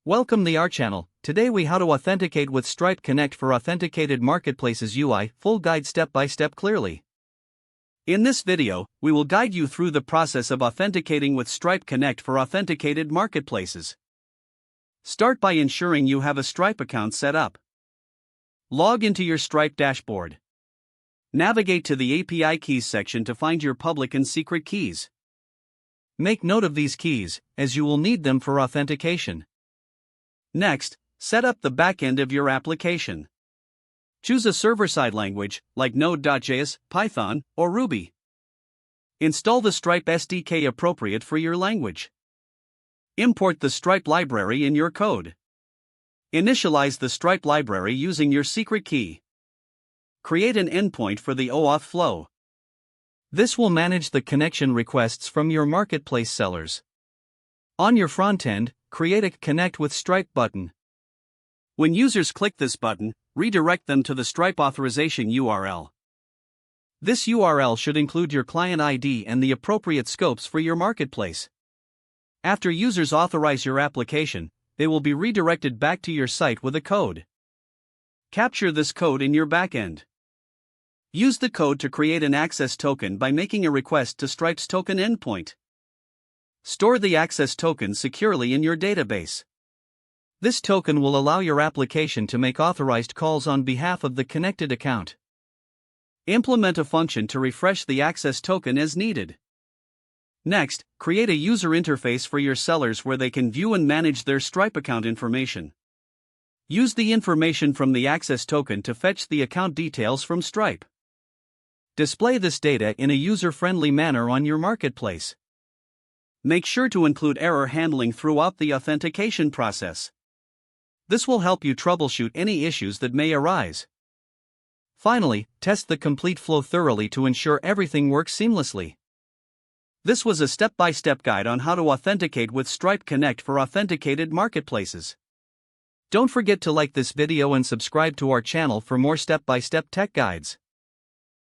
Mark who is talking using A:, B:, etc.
A: Welcome to our channel. Today we how to authenticate with Stripe Connect for authenticated marketplaces UI, full guide step by step clearly. In this video, we will guide you through the process of authenticating with Stripe Connect for authenticated marketplaces. Start by ensuring you have a Stripe account set up. Log into your Stripe dashboard. Navigate to the API keys section to find your public and secret keys. Make note of these keys, as you will need them for authentication. Next, set up the backend of your application. Choose a server-side language, like Node.js, Python, or Ruby. Install the Stripe SDK appropriate for your language. Import the Stripe library in your code. Initialize the Stripe library using your secret key. Create an endpoint for the OAuth flow. This will manage the connection requests from your marketplace sellers. On your front end, create a Connect with Stripe button. When users click this button, redirect them to the Stripe authorization URL. This URL should include your client ID and the appropriate scopes for your marketplace. After users authorize your application, they will be redirected back to your site with a code. Capture this code in your backend. Use the code to create an access token by making a request to Stripe's token endpoint. Store the access token securely in your database. This token will allow your application to make authorized calls on behalf of the connected account. Implement a function to refresh the access token as needed. Next, create a user interface for your sellers where they can view and manage their Stripe account information. Use the information from the access token to fetch the account details from Stripe. Display this data in a user-friendly manner on your marketplace. Make sure to include error handling throughout the authentication process. This will help you troubleshoot any issues that may arise. Finally, test the complete flow thoroughly to ensure everything works seamlessly. This was a step-by-step guide on how to authenticate with Stripe Connect for authenticated marketplaces. Don't forget to like this video and subscribe to our channel for more step-by-step tech guides.